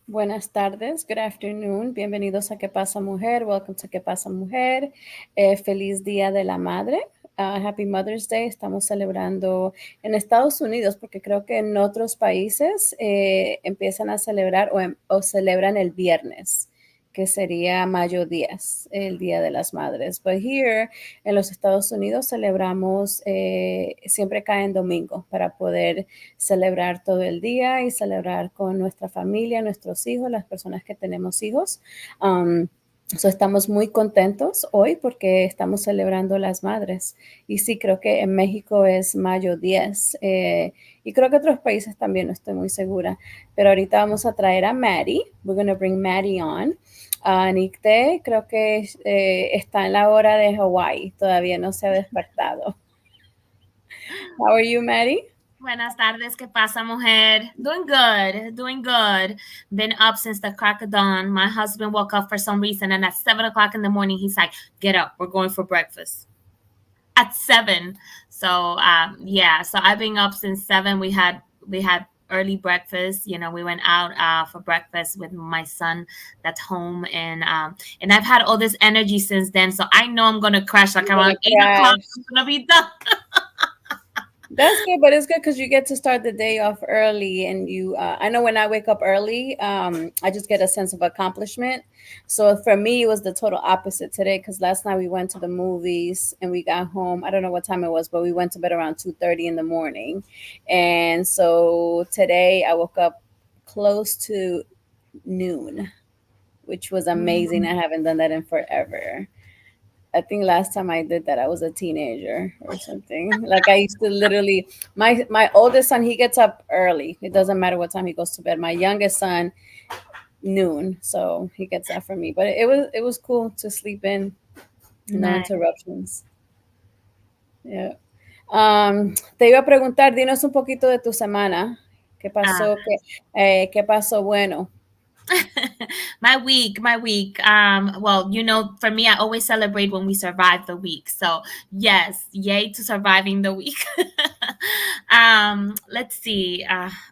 Buenas tardes, good afternoon. Bienvenidos a ¿Qué pasa mujer? Welcome to ¿Qué pasa mujer? Feliz Día de la Madre. Happy Mother's Day. Estamos celebrando en Estados Unidos porque creo que en otros países empiezan a celebrar o celebran el viernes, que sería mayo 10, el Día de las Madres. But here en los Estados Unidos celebramos, siempre cae en domingo para poder celebrar todo el día y celebrar con nuestra familia, nuestros hijos, las personas que tenemos hijos. Estamos muy contentos hoy porque estamos celebrando las madres. Y sí, creo que en México es mayo 10. Y creo que otros países también, no estoy muy segura. Pero ahorita vamos a traer a Maddie. We're going to bring Maddie on. Nicte creo que está en la hora de Hawaii. Todavía no se ha despertado. How are you, Maddie? Buenas tardes, ¿qué pasa, mujer? Doing good, doing good. Been up since the crack of dawn. My husband woke up for some reason, and at 7 o'clock in the morning, he's like, "Get up, we're going for breakfast." At 7, so yeah. So I've been up since 7. We had early breakfast. We went out for breakfast with my son that's home, and I've had all this energy since then. So I know I'm gonna crash like around 8 o'clock. I'm gonna be done. That's good, but it's good because you get to start the day off early, and I know when I wake up early, I just get a sense of accomplishment. So for me, it was the total opposite today because last night we went to the movies and we got home. I don't know what time it was, but we went to bed around 2:30 in the morning, and so today I woke up close to noon, which was amazing. I haven't done that in forever. I think last time I did that, I was a teenager or something. Like I used to literally, my oldest son, he gets up early. It doesn't matter what time he goes to bed. My youngest son, noon, so he gets up for me. But it was cool to sleep in, no Nice. interruptions. Yeah. Te iba a preguntar, dinos un poquito de tu semana. ¿Qué Uh, pasó? ¿Qué pasó bueno? my week. Well, for me, I always celebrate when we survive the week. So yes, yay to surviving the week. Let's see.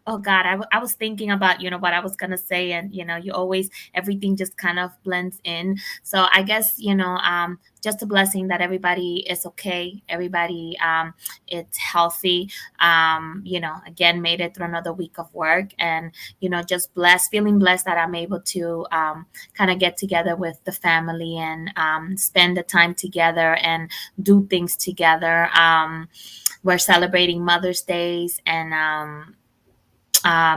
Oh God, I was thinking about what I was gonna say, and you always everything just kind of blends in. So I guess just a blessing that everybody is okay, everybody it's healthy. Again, made it through another week of work, and just feeling blessed that I'm able to kind of get together with the family and spend the time together and do things together. We're celebrating Mother's Days, and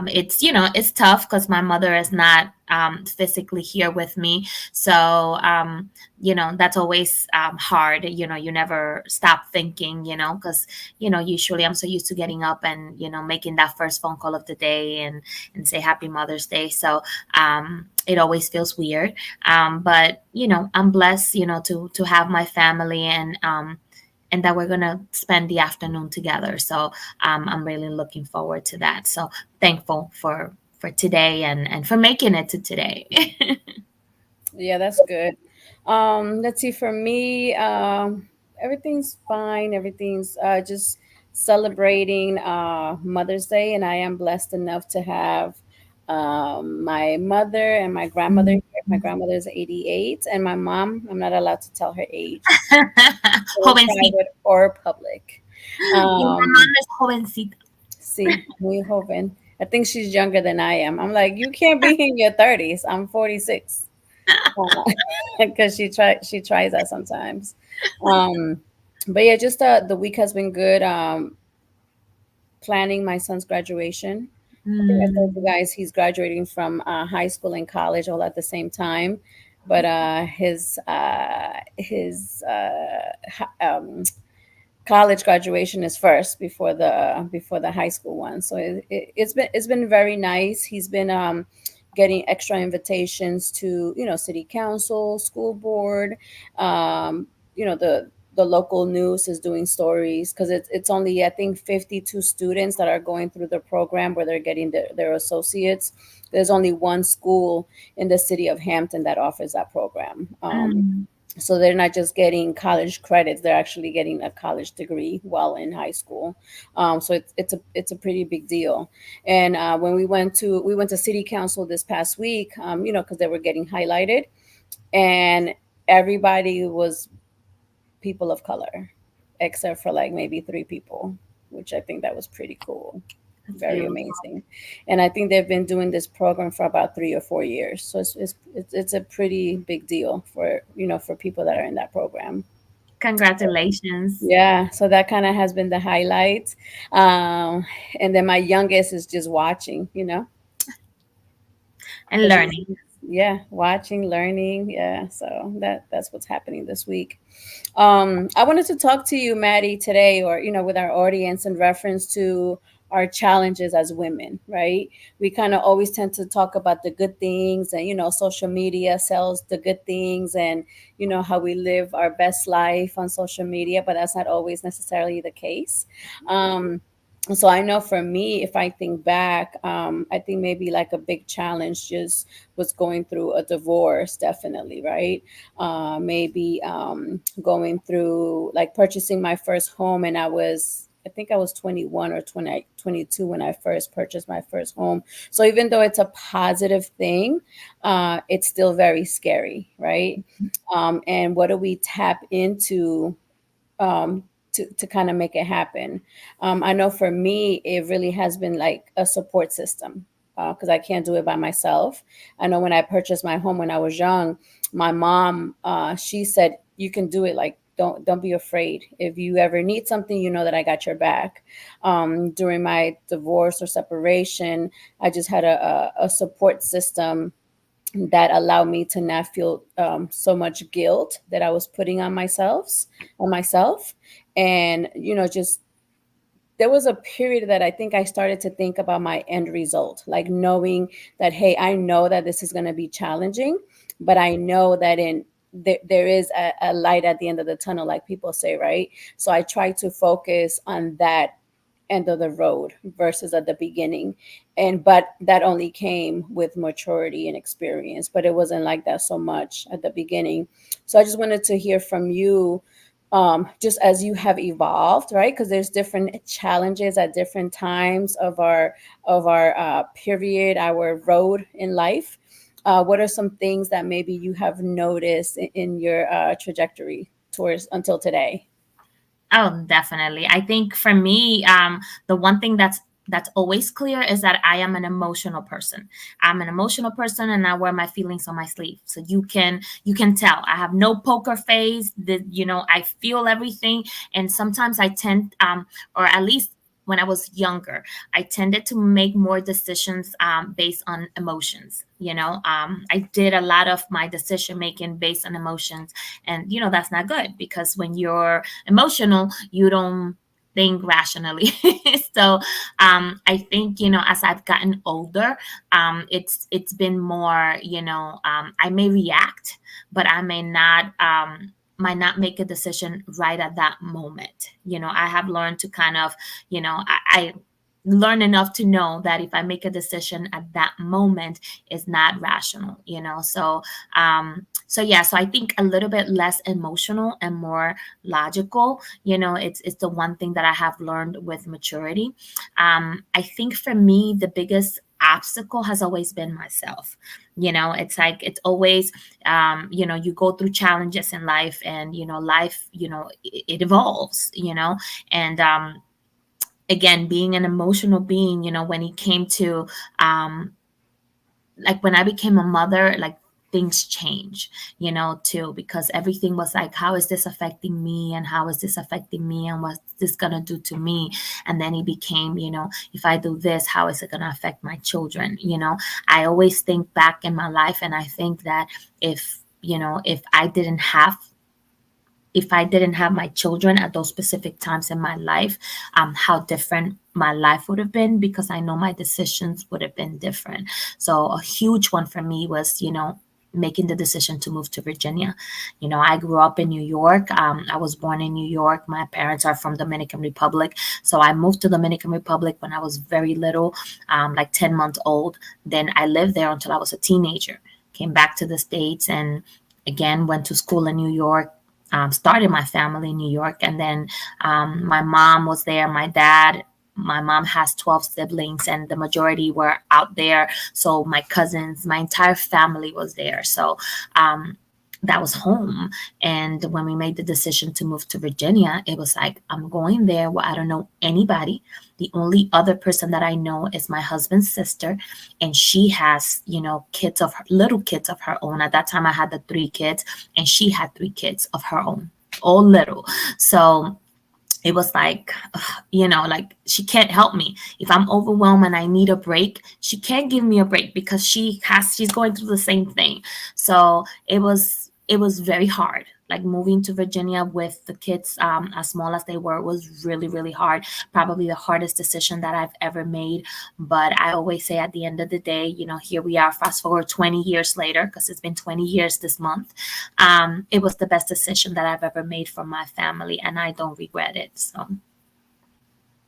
it's tough because my mother is not physically here with me, so that's always hard. You never stop thinking, because usually I'm so used to getting up and making that first phone call of the day and say happy Mother's Day. So it always feels weird, but I'm blessed to have my family, and that we're gonna spend the afternoon together. So I'm really looking forward to that. So thankful for today and for making it to today. Yeah, that's good. Let's see. For me, everything's fine. Everything's just celebrating Mother's Day, and I am blessed enough to have my mother and my grandmother here. My grandmother is 88, and my mom. I'm not allowed to tell her age, in Jovencita. private or public. Mi mamá Um, es jovencita. sí, muy joven. I think she's younger than I am. I'm like, you can't be in your 30s. I'm 46. Because she tries that sometimes. Um, but yeah, just the week has been good. Planning my son's graduation. I think I told you Mm. guys he's graduating from high school and college all at the same time. But his college graduation is first before the high school one. So it's been very nice. He's been getting extra invitations to city council, school board. Um, the local news is doing stories because it's only I think 52 students that are going through the program where they're getting their associates. There's only one school in the city of Hampton that offers that program. Mm. So they're not just getting college credits; they're actually getting a college degree while in high school. So it's a pretty big deal. And when we went to city council this past week, because they were getting highlighted, and everybody was people of color, except for like maybe three people, which I think that was pretty cool, That's very beautiful. amazing. And I think they've been doing this program for about 3 or 4 years, so it's a pretty big deal for people that are in that program. Congratulations. Yeah, so that kind of has been the highlight. Um, and then my youngest is just watching, And because she's, learning. yeah, watching, learning. Yeah, so that's what's happening this week. I wanted to talk to you, Maddie, today, or with our audience in reference to our challenges as women, right? We kind of always tend to talk about the good things, and social media sells the good things, and how we live our best life on social media, but that's not always necessarily the case. Um, so I know for me, if I think back, I think maybe like a big challenge just was going through a divorce, definitely, right? Maybe going through like purchasing my first home, and I think I was 21 or 22 when I first purchased my first home. So even though it's a positive thing, it's still very scary, right? And what do we tap into to kind of make it happen? I know for me, it really has been like a support system, because I can't do it by myself. I know when I purchased my home when I was young, my mom, she said, "You can do it. Like, don't be afraid. If you ever need something, you know that I got your back." During my divorce or separation, I just had a support system that allowed me to not feel so much guilt that I was putting on myself, and just there was a period that I think I started to think about my end result, like knowing that, hey, I know that this is going to be challenging, but I know that there is a light at the end of the tunnel, like people say, right? So I try to focus on that end of the road versus at the beginning. But that only came with maturity and experience, but it wasn't like that so much at the beginning. So I just wanted to hear from you, just as you have evolved, right? Because there's different challenges at different times of our period, our road in life. What are some things that maybe you have noticed in your trajectory towards until today? Oh, definitely. I think for me, the one thing that's always clear is that I am an emotional person. I'm an emotional person, and I wear my feelings on my sleeve. So you can tell I have no poker face. That I feel everything, and sometimes I tend, or at least when I was younger, I tended to make more decisions based on emotions. I did a lot of my decision making based on emotions, and that's not good because when you're emotional, you don't think rationally. So I think as I've gotten older, it's been more, I may react, but I might not make a decision right at that moment. I have learned to kind of, I learn enough to know that if I make a decision at that moment, it's not rational. So yeah, so I think a little bit less emotional and more logical. It's the one thing that I have learned with maturity. I think for me, the biggest obstacle has always been myself. It's like it's always, you go through challenges in life, and life, it evolves. And again, being an emotional being, when it came to, like when I became a mother, like things change, too, because everything was like, how is this affecting me? And how is this affecting me? And what's this gonna do to me? And then it became, if I do this, how is it gonna affect my children? I always think back in my life, and I think that if, if I didn't have my children at those specific times in my life, how different my life would have been, because I know my decisions would have been different. So a huge one for me was, making the decision to move to Virginia. I grew up in New York. I was born in New York. My parents are from Dominican Republic. So I moved to Dominican Republic when I was very little, like 10 months old. Then I lived there until I was a teenager. Came back to the States, and again, went to school in New York, started my family in New York. And then my mom was there, my dad. My mom has 12 siblings, and the majority were out there. So my cousins, my entire family was there. So that was home. And when we made the decision to move to Virginia, it was like, I'm going there where I don't know anybody. The only other person that I know is my husband's sister, and she has, kids of her, little kids of her own. At that time, I had the three kids, and she had three kids of her own, all little. So it was like, like she can't help me if I'm overwhelmed and I need a break. She can't give me a break because she's going through the same thing. So it was very hard. Like moving to Virginia with the kids, as small as they were, was really, really hard. Probably the hardest decision that I've ever made. But I always say, at the end of the day, here we are, fast forward 20 years later, because it's been 20 years this month. It was the best decision that I've ever made for my family, and I don't regret it. So,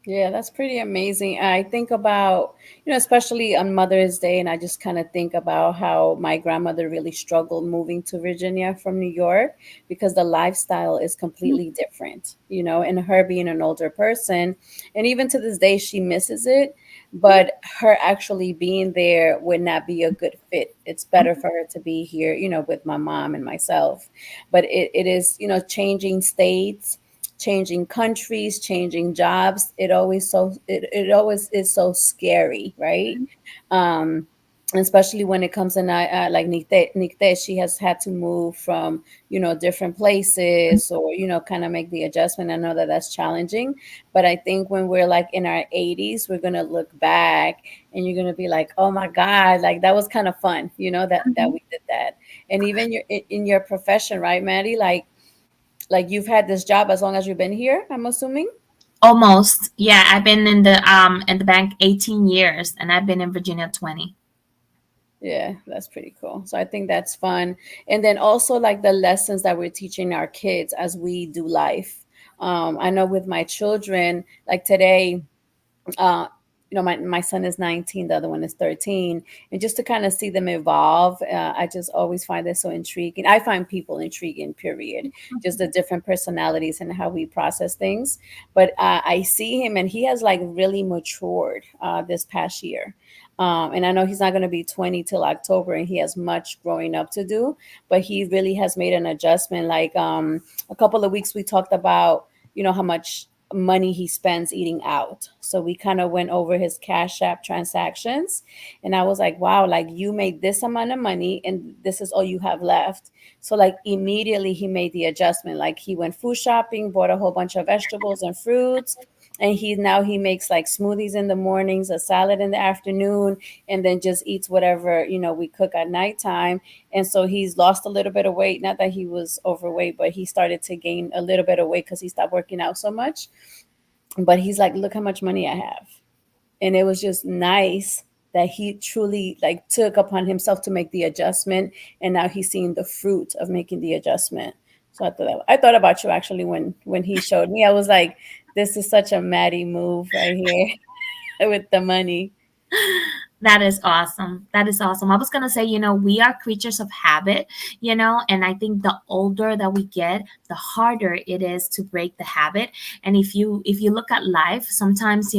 Yeah, that's pretty amazing. I think about, especially on Mother's Day, and I just kind of think about how my grandmother really struggled moving to Virginia from New York because the lifestyle is completely different, and her being an older person. And even to this day, she misses it, but her actually being there would not be a good fit. It's better for her to be here, with my mom and myself. But it is, changing states, changing countries, changing jobs. It always is so scary, right? Um, Especially when it comes to like Nikte, she has had to move from different places, or kind of make the adjustment. I know that that's challenging, but I think when we're like in our 80s, we're gonna look back and you're gonna be like, oh my God, like that was kind of fun, that we did that. And even in your profession, right, Maddie? Like you've had this job as long as you've been here, I'm assuming? almost, yeah. I've been in the bank 18 years, and I've been in Virginia 20. Yeah, that's pretty cool. So I think that's fun. And then also like the lessons that we're teaching our kids as we do life. I know with my children, like today, uh, my son is 19, the other one is 13. And just to kind of see them evolve, I just always find this so intriguing. I find people intriguing, period. Just the different personalities and how we process things. But I see him, and he has like really matured this past year. And I know he's not going to be 20 till October, and he has much growing up to do, but he really has made an adjustment. Like a couple of weeks, we talked about, how much money he spends eating out. So we kind of went over his Cash App transactions. And I was like, wow, like you made this amount of money and this is all you have left. So like immediately he made the adjustment. Like he went food shopping, bought a whole bunch of vegetables and fruits. And he makes like smoothies in the mornings, a salad in the afternoon, and then just eats whatever, we cook at nighttime. And so he's lost a little bit of weight. Not that he was overweight, but he started to gain a little bit of weight because he stopped working out so much. But he's like, look how much money I have. And it was just nice that he truly like took upon himself to make the adjustment, and now he's seeing the fruit of making the adjustment. So I thought about you actually when he showed me. I was like, this is such a Maddie move right here with the money. That is awesome. That is awesome. I was going to say, we are creatures of habit, and I think the older that we get, the harder it is to break the habit. And if you look at life, sometimes,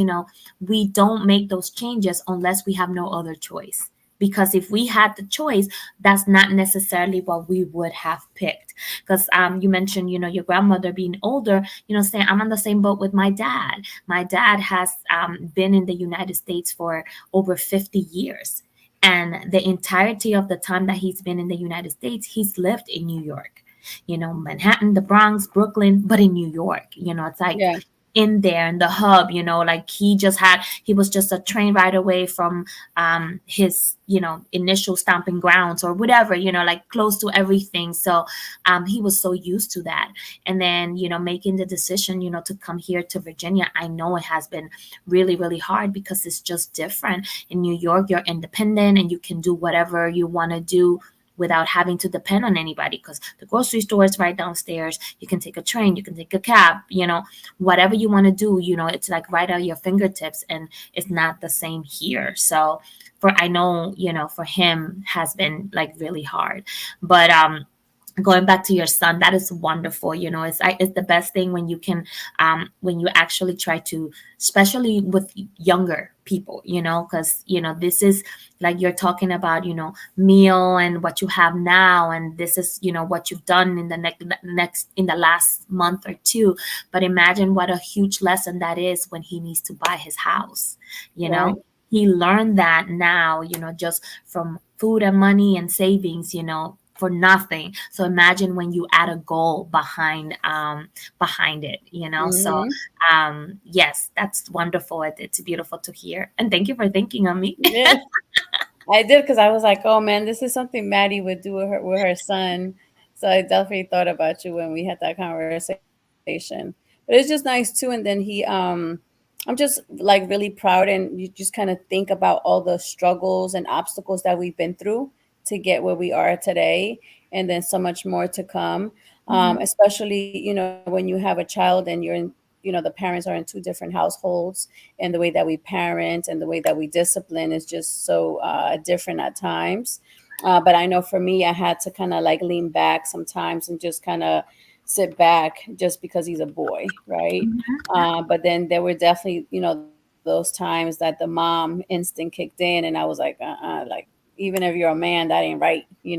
we don't make those changes unless we have no other choice. Because if we had the choice, that's not necessarily what we would have picked. Because you mentioned, your grandmother being older, saying I'm on the same boat with my dad. My dad has been in the United States for over 50 years. And the entirety of the time that he's been in the United States, he's lived in New York. Manhattan, the Bronx, Brooklyn, but in New York. It's like Yeah. in there in the hub, like he was just a train ride away from his initial stomping grounds or whatever, like close to everything. So he was so used to that. And then making the decision to come here to Virginia, I know it has been really, really hard because it's just different. In New York, you're independent and you can do whatever you want to do without having to depend on anybody, because the grocery store is right downstairs. You can take a train, you can take a cab, whatever you want to do, it's like right at your fingertips, and it's not the same here. So I know, for him has been like really hard. But going back to your son, that is wonderful. It's the best thing when you can, when you actually try to, especially with younger people, because this is like you're talking about, meal and what you have now, and this is what you've done in the next in the last month or two. But imagine what a huge lesson that is when he needs to buy his house. you Right. know he learned that now, just from food and money and savings, for nothing. So imagine when you add a goal behind it. So Mm-hmm. yes, that's wonderful. It's beautiful to hear, and thank you for thinking of me. Yeah. I did because I was like, oh man, this is something Maddie would do with her son. So I definitely thought about you when we had that conversation. But it's just nice too. And then I'm just like really proud, and you just kind of think about all the struggles and obstacles that we've been through to get where we are today, and then so much more to come. Mhm. Especially, when you have a child and the parents are in two different households, and the way that we parent and the way that we discipline is just so different at times. But I know for me, I had to kind of like lean back sometimes and just kind of sit back just because he's a boy, right? But then there were definitely, those times that the mom instinct kicked in, and I was like, like, even if you're a man, that ain't right. They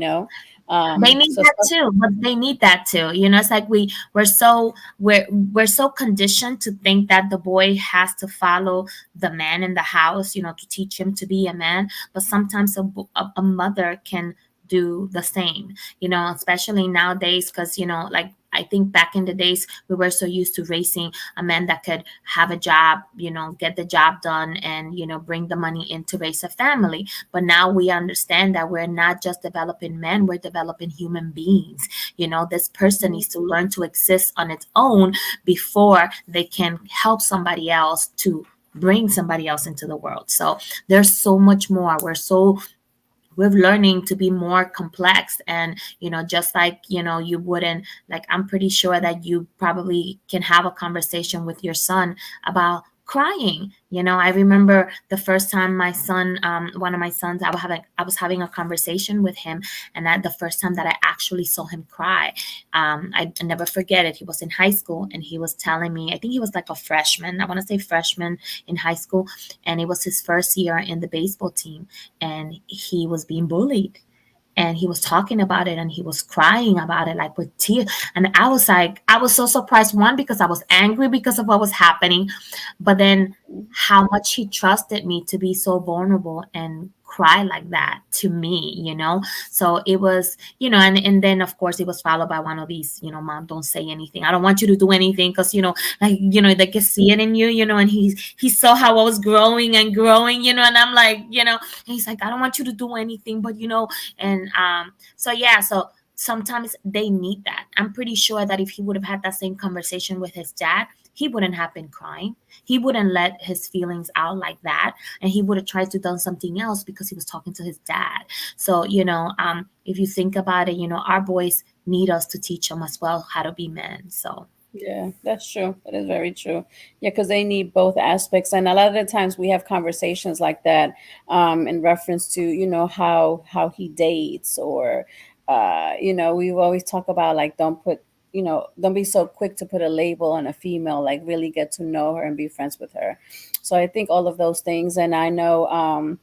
need So that stuff. too, but they need that too. It's like we're so conditioned to think that the boy has to follow the man in the house, to teach him to be a man. But sometimes a mother can do the same, especially nowadays, because like I think back in the days we were so used to raising a man that could have a job, get the job done, and bring the money in to raise a family. But now we understand that we're not just developing men, we're developing human beings. This person needs to learn to exist on its own before they can help somebody else to bring somebody else into the world. So there's so much more. We're learning to be more complex, and just like you wouldn't, like, I'm pretty sure that you probably can have a conversation with your son about crying. I remember the first time my son, one of my sons, I was having a conversation with him, and that the first time that I actually saw him cry, I never forget it. He was in high school, and he was telling me, I think he was like a freshman, I want to say freshman in high school, and it was his first year in the baseball team, and he was being bullied, and he was talking about it, and he was crying about it, like with tears. And I was like, I was so surprised, one, because I was angry because of what was happening, but then how much he trusted me to be so vulnerable and cry like that to me. So it was, and then of course it was followed by one of these, mom, don't say anything, I don't want you to do anything, because like, they can see it in you, and he saw how I was growing and growing, and I'm like, and he's like, I don't want you to do anything, but and so yeah, so sometimes they need that. I'm pretty sure that if he would have had that same conversation with his dad, he wouldn't have been crying. He wouldn't let his feelings out like that, and he would have tried to done something else because he was talking to his dad. So if you think about it, our boys need us to teach them as well how to be men. So Yeah, that's true. That is very true. Yeah, because they need both aspects, and a lot of the times we have conversations like that, in reference to how he dates, or we've always talk about like don't be so quick to put a label on a female. Like really get to know her and be friends with her. So I think all of those things, and I know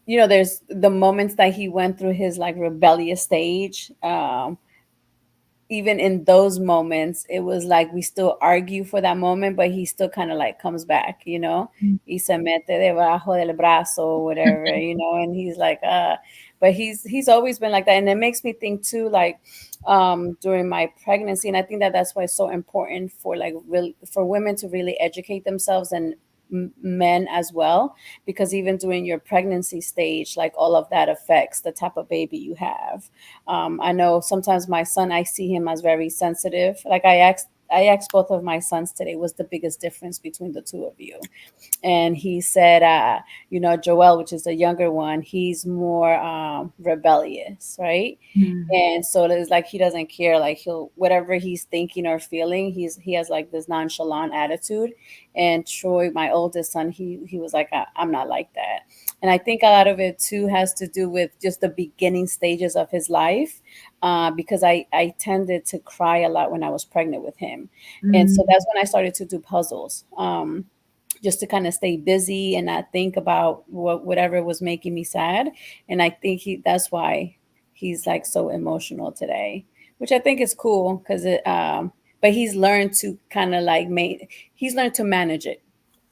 there's the moments that he went through his like rebellious stage. Even in those moments, it was like we still argue for that moment, but he still kind of like comes back. Y se mete debajo del brazo or whatever, and he's like, but he's always been like that. And it makes me think too, like, during my pregnancy, and I think that that's why it's so important for like for women to really educate themselves, and men as well, because even during your pregnancy stage, like all of that affects the type of baby you have. I know sometimes my son, I see him as very sensitive. Like I asked both of my sons today, what's the biggest difference between the two of you? And he said, Joel, which is the younger one, he's more rebellious, right? mm, And so it's like he doesn't care, like he'll whatever he's thinking or feeling, he has like this nonchalant attitude. And Troy, my oldest son, he was like, I'm not like that. And I think a lot of it too has to do with just the beginning stages of his life. because I tended to cry a lot when I was pregnant with him. And so Mm, that's when I started to do puzzles. Just to kind of stay busy and not think about whatever was making me sad. And I think that's why he's like so emotional today, which I think is cool because but he's learned to kind of like he's learned to manage it,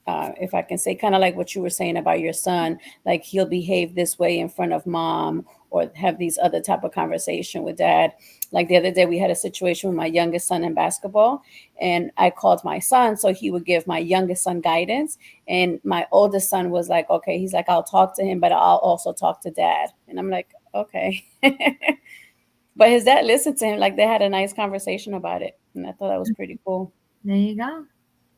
if I can say, kind of like what you were saying about your son, like he'll behave this way in front of mom or have these other type of conversation with dad. Like the other day, we had a situation with my youngest son in basketball, and I called my son so he would give my youngest son guidance. And my oldest son was like, okay, he's like, I'll talk to him, but I'll also talk to dad. And I'm like, okay. But his dad listened to him, like they had a nice conversation about it. And I thought that was pretty cool. there you go.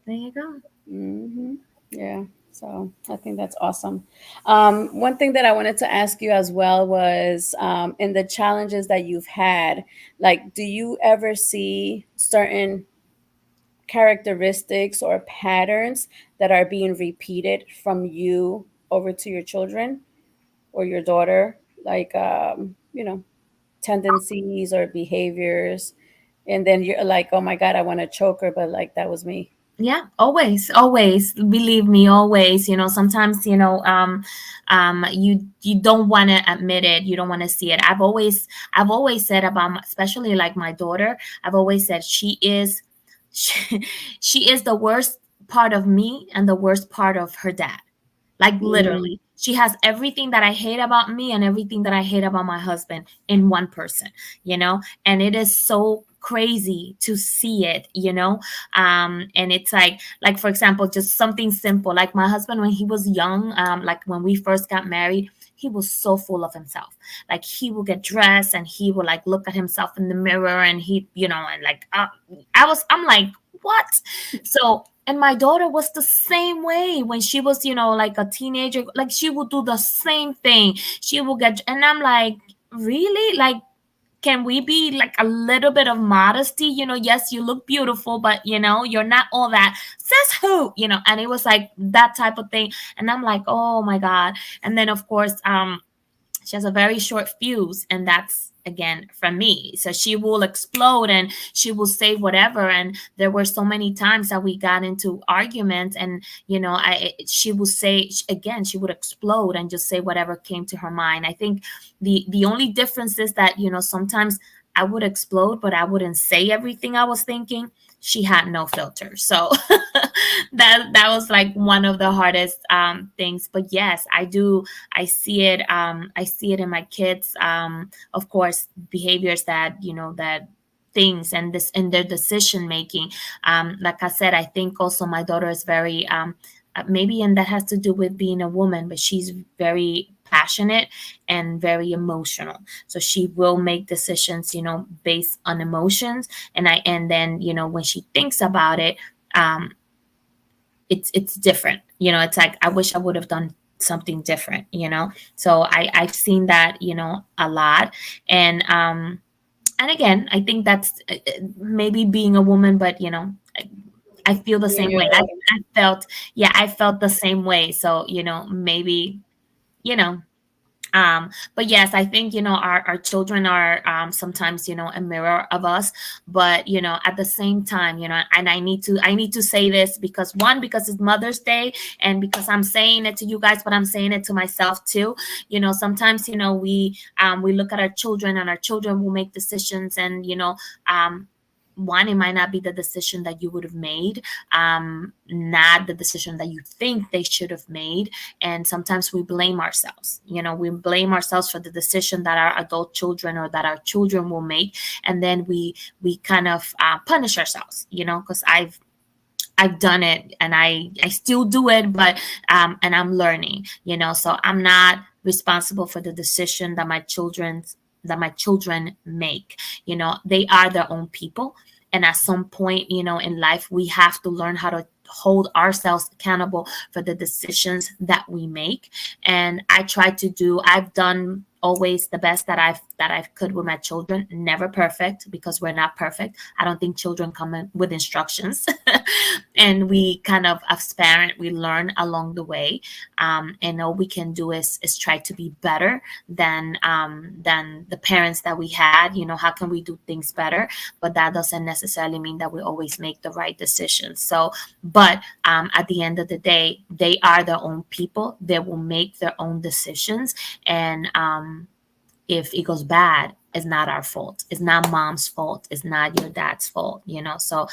There you go. Hmm. Yeah. So I think that's awesome. One thing that I wanted to ask you as well was in the challenges that you've had, like, do you ever see certain characteristics or patterns that are being repeated from you over to your children or your daughter? Like, tendencies or behaviors. And then you're like, oh my God, I want to choke her, but like, that was me. Yeah, always, always. Believe me, always. Sometimes, you don't want to admit it. You don't want to see it. I've always said about especially like my daughter. I've always said she is the worst part of me and the worst part of her dad. Like Mm, literally, she has everything that I hate about me and everything that I hate about my husband in one person, and it is so crazy to see it. And it's like for example, just something simple, like my husband when he was young, like when we first got married, he was so full of himself. Like he would get dressed and he would like look at himself in the mirror and and like I'm like, what? So, and my daughter was the same way when she was, like a teenager. Like she would do the same thing. She will get, and I'm like, really? Like, can we be like a little bit of modesty? Yes, you look beautiful, but you're not all that. Says who? And it was like that type of thing. And I'm like, oh my God. And then of course, she has a very short fuse, and that's again from me. So she will explode and she will say whatever. And there were so many times that we got into arguments, and she will say again, she would explode and just say whatever came to her mind. I think the only difference is that sometimes I would explode, but I wouldn't say everything I was thinking. She had no filter. So that was like one of the hardest things. But yes, I do. I see it in my kids. Of course, behaviors that that things and this in their decision making. Like I said, I think also my daughter is very maybe, and that has to do with being a woman, but she's very passionate and very emotional. So she will make decisions, based on emotions. And then, when she thinks about it, um, it's different. It's like I wish I would have done something different. So I've seen that, a lot. And again, I think that's maybe being a woman, but I feel the being same your way. daughter. I felt, yeah, I felt the same way. So, maybe, you know, but yes, I think, our children are sometimes, a mirror of us. But, at the same time, and I need to say this because one, because it's Mother's Day, and because I'm saying it to you guys, but I'm saying it to myself too. Sometimes, we look at our children, and our children will make decisions, and one, it might not be the decision that you would have made, not the decision that you think they should have made. And sometimes we blame ourselves. We blame ourselves for the decision that our adult children or that our children will make. And then we kind of punish ourselves, because I've done it, and I still do it, but and I'm learning, so I'm not responsible for the decision that my children make. They are their own people, and at some point, in life, we have to learn how to hold ourselves accountable for the decisions that we make. And I've done always the best that I've cooked with my children. Never perfect, because we're not perfect. I don't think children come in with instructions. And we kind of, as parent, we learn along the way. And all we can do is try to be better than the parents that we had. How can we do things better? But that doesn't necessarily mean that we always make the right decisions. So, but at the end of the day, they are their own people. They will make their own decisions. And if it goes bad, it's not our fault. It's not mom's fault. It's not your dad's fault. So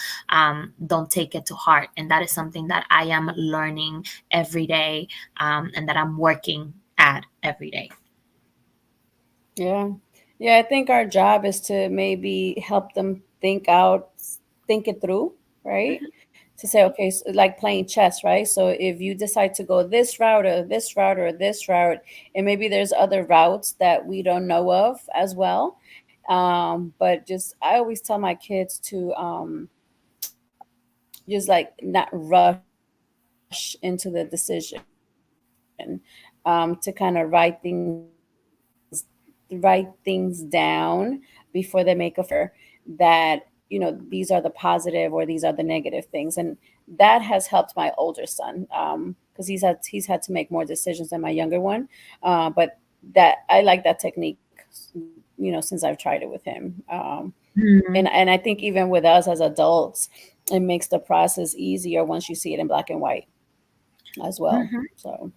don't take it to heart. And that is something that I am learning every day, and that I'm working at every day. Yeah. Yeah, I think our job is to maybe help them think it through, right? To say, okay, so like playing chess, right? So if you decide to go this route or this route or this route, and maybe there's other routes that we don't know of as well. But just, I always tell my kids to just like not rush into the decision, to kind of write things down before they make a final decision, to make sure that these are the positive or these are the negative things. And that has helped my older son, because he's had to make more decisions than my younger one. But that, I like that technique, since I've tried it with him. And I think even with us as adults, it makes the process easier once you see it in black and white as well. Mhm. So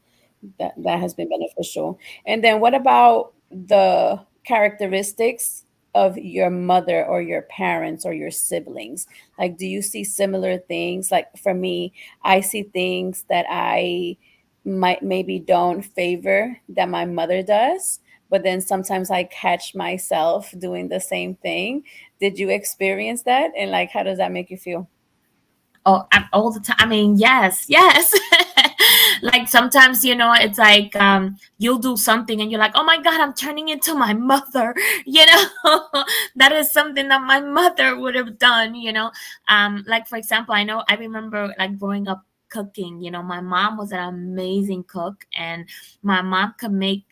that has been beneficial. And then what about the characteristics of your mother or your parents or your siblings? Like, do you see similar things? Like for me, I see things that I might maybe don't favor that my mother does, but then sometimes I catch myself doing the same thing. Did you experience that? And like, how does that make you feel? Oh, all the time. I mean, yes, yes. Like sometimes, it's like you'll do something and you're like, oh my God, I'm turning into my mother. You know, that is something that my mother would have done. Like for example, I remember like growing up cooking. My mom was an amazing cook, and my mom could make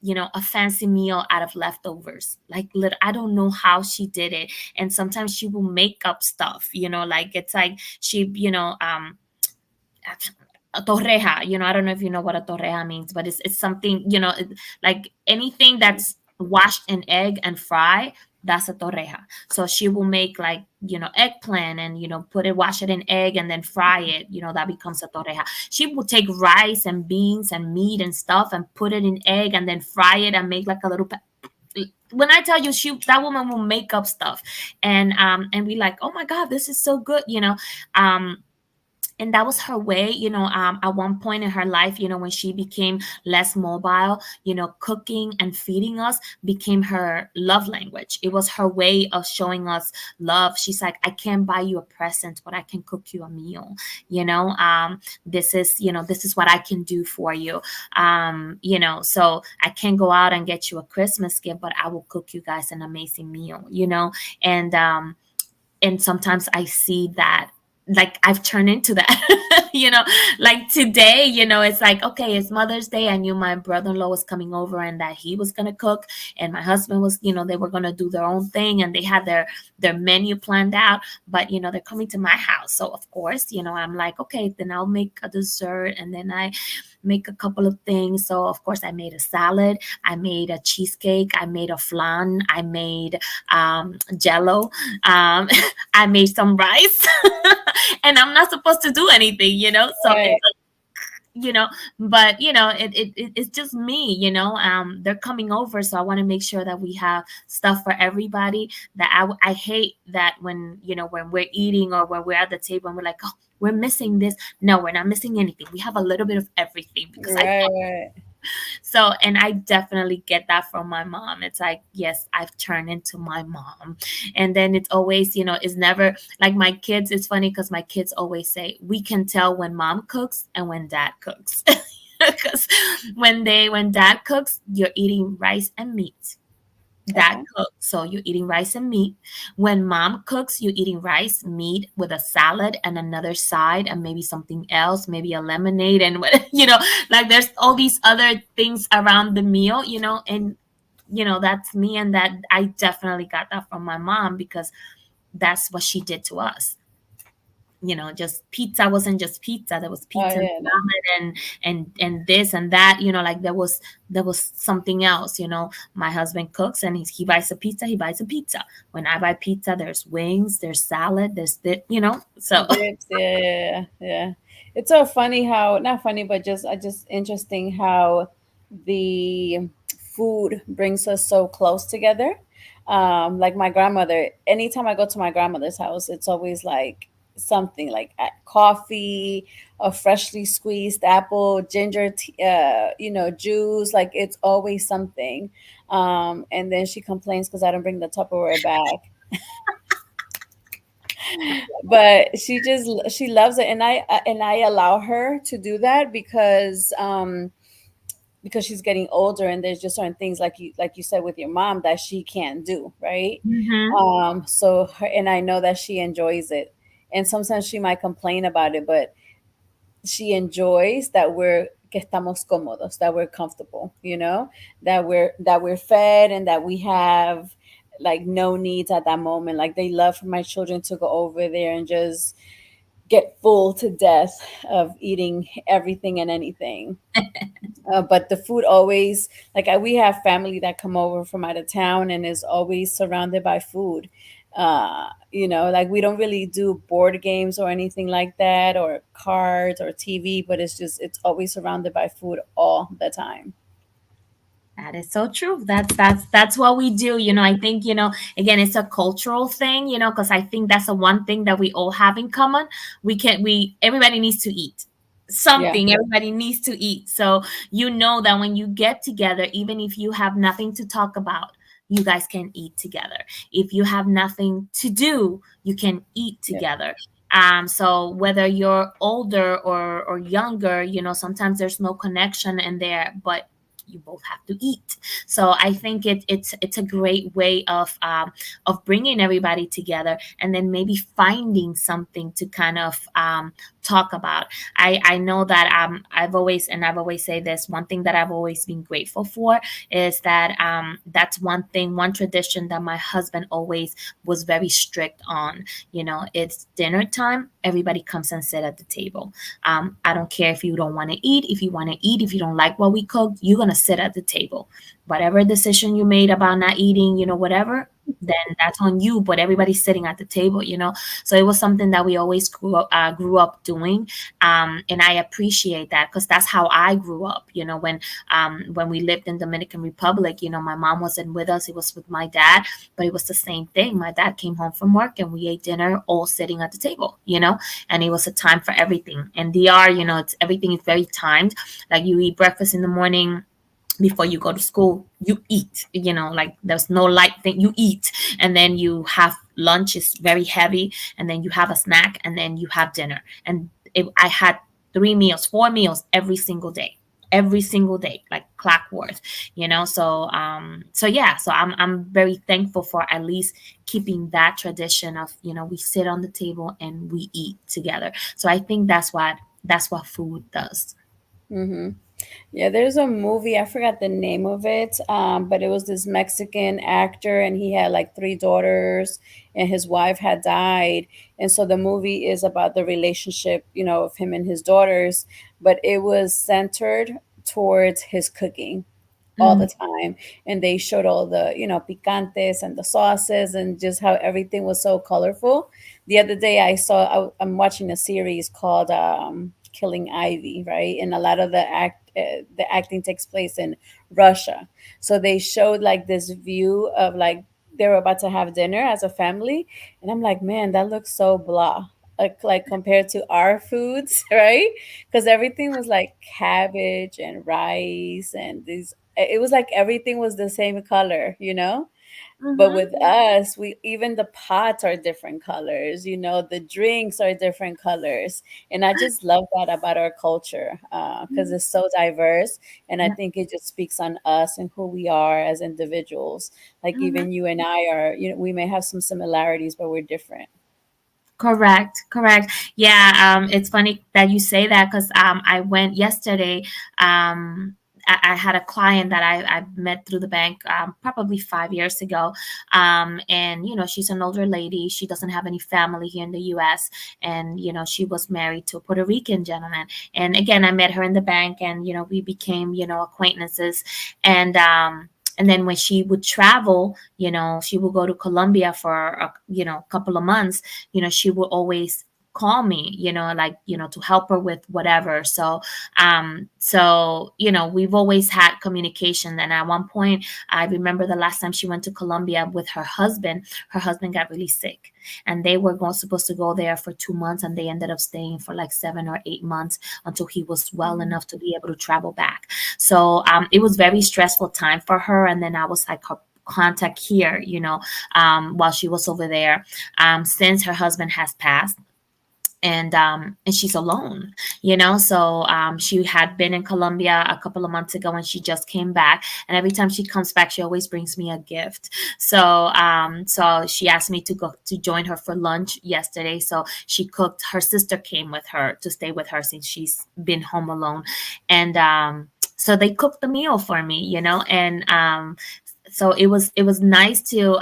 a fancy meal out of leftovers. Like, I don't know how she did it. And sometimes she will make up stuff, like it's like she, a torreja. I don't know if you know what a torreja means, but it's something, like anything that's washed in egg and fry, that's a torreja. So she will make like, eggplant and, put it, wash it in egg and then fry it, that becomes a torreja. She will take rice and beans and meat and stuff and put it in egg and then fry it and make like a little when I tell you, that woman will make up stuff. And we like, oh my God, this is so good. um and that was her way, at one point in her life, when she became less mobile, cooking and feeding us became her love language. It was her way of showing us love. She's like, I can't buy you a present, but I can cook you a meal. This is what I can do for you. So I can't go out and get you a Christmas gift, but I will cook you guys an amazing meal. And sometimes I see that, like, I've turned into that. Like today, it's like, okay, it's Mother's Day. I knew my brother-in-law was coming over and that he was gonna cook, and my husband was, they were gonna do their own thing, and they had their menu planned out. But they're coming to my house, so of course, I'm like, okay, then I'll make a dessert, and then I make a couple of things. So of course I made a salad, I made a cheesecake, I made a flan, I made jello, I made some rice. And I'm not supposed to do anything. So Right. it's like, but it's just me. They're coming over, so I want to make sure that we have stuff for everybody. That I hate that when we're eating or when we're at the table and we're like, oh, we're missing this. No, we're not missing anything. We have a little bit of everything, because I Right, right. so, and I definitely get that from my mom. It's like, yes, I've turned into my mom. And then it's always, it's never like my kids. It's funny because my kids always say, we can tell when mom cooks and when dad cooks. Because when dad cooks, you're eating rice and meat. Dad Okay. cooks, so you're eating rice and meat. When mom cooks, you're eating rice, meat with a salad and another side, and maybe something else, maybe a lemonade, and what like there's all these other things around the meal. And that's me, and that I definitely got that from my mom, because that's what she did to us. Just pizza wasn't just pizza. There was Oh pizza and yeah, no. salad, and this and that. Like there was something else. My husband cooks, and he buys a pizza. He buys a pizza. When I buy pizza, there's wings, there's salad, there's this. So Dips, yeah, yeah, yeah, yeah. It's so funny how, not funny, but just interesting how the food brings us so close together. Like my grandmother, anytime I go to my grandmother's house, it's always like something like coffee, a freshly squeezed apple, ginger, juice. Like it's always something. And then she complains because I don't bring the Tupperware back, but she loves it, and I allow her to do that because she's getting older, and there's just certain things like you said with your mom that she can't do, right? hmm So her, and I know that she enjoys it, and sometimes she might complain about it, but she enjoys that we're que estamos cómodos, that we're comfortable, that we're fed, and that we have like no needs at that moment. Like they love for my children to go over there and just get full to death of eating everything and anything. But the food always, like we have family that come over from out of town and is always surrounded by food. Like we don't really do board games or anything like that, or cards or TV, but it's always surrounded by food all the time. That is so true. That's what we do. I think, again, it's a cultural thing, because I think that's the one thing that we all have in common. We everybody needs to eat Yeah, something. Everybody needs to eat. So that when you get together, even if you have nothing to talk about, you guys can eat together. If you have nothing to do, you can eat yeah. together. So whether you're older or younger, sometimes there's no connection in there, but you both have to eat. So I think it's a great way of bringing everybody together, and then maybe finding something to kind of talk about. I know that I've always say this, one thing that I've always been grateful for is that that's one tradition that my husband always was very strict on. It's dinner time, everybody comes and sit at the table. I don't care if you don't want to eat. If you want to eat, if you don't like what we cooked, you're gonna sit at the table. Whatever decision you made about not eating, whatever, then that's on you. But everybody's sitting at the table. So it was something that we always grew up doing, and I appreciate that, because that's how I grew up. When we lived in Dominican Republic, my mom wasn't with us; it was with my dad. But it was the same thing. My dad came home from work, and we ate dinner all sitting at the table. And it was a time for everything. And DR, it's everything is very timed. Like you eat breakfast in the morning, before you go to school, you eat. Like there's no light thing, you eat. And then you have lunch, is very heavy, and then you have a snack, and then you have dinner. And I had 3 meals, 4 meals every single day, like clockwork. So yeah, so I'm very thankful for at least keeping that tradition of, we sit on the table and we eat together. So I think that's what food does. Mm-hmm. Yeah, there's a movie, I forgot the name of it, but it was this Mexican actor, and he had like three daughters, and his wife had died. And so the movie is about the relationship, of him and his daughters, but it was centered towards his cooking all Mm, the time. And they showed all the, picantes and the sauces, and just how everything was so colorful. The other day I'm watching a series called Killing Ivy, right? And a lot of the acting takes place in Russia. So they showed like this view of like they were about to have dinner as a family, and I'm like, man, that looks so blah. Like compared to our foods, right? Because everything was like cabbage and rice, and these it was like everything was the same color, but with mhm. us, we even the pots are different colors, the drinks are different colors. And I just love that about our culture, because Mhm. it's so diverse. And I Yeah. think it just speaks on us and who we are as individuals. Like Mhm. even you and I are, we may have some similarities, but we're different. Correct, correct. Yeah, it's funny that you say that, because I went yesterday. Um, I had a client that I met through the bank, probably 5 years ago. And, she's an older lady. She doesn't have any family here in the US. And, she was married to a Puerto Rican gentleman. And again, I met her in the bank, and, we became, acquaintances. And then when she would travel, she would go to Colombia for a couple of months. She would always call me, like, to help her with whatever. So we've always had communication. And at one point, I remember the last time she went to Colombia with her husband got really sick, and they were supposed to go there for 2 months, and they ended up staying for like 7 or 8 months until he was well enough to be able to travel back. So it was very stressful time for her. And then I was like her contact here, while she was over there, since her husband has passed. And she's alone, so she had been in Colombia a couple of months ago, and she just came back. And every time she comes back, she always brings me a gift. So she asked me to go to join her for lunch yesterday. So she cooked. Her sister came with her to stay with her since she's been home alone. And so they cooked the meal for me, and so it was nice to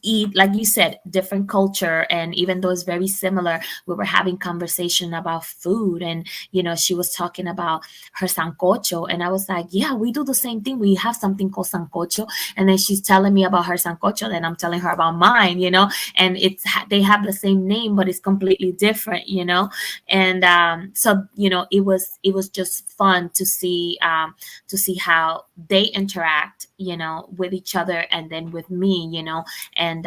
eat, like you said, different culture. And even though it's very similar, we were having conversation about food. And, she was talking about her sancocho. And I was like, yeah, we do the same thing. We have something called sancocho. And then she's telling me about her sancocho. Then I'm telling her about mine, and they have the same name, but it's completely different, And so, it was just fun to see how they interact, with each other, and then with me, and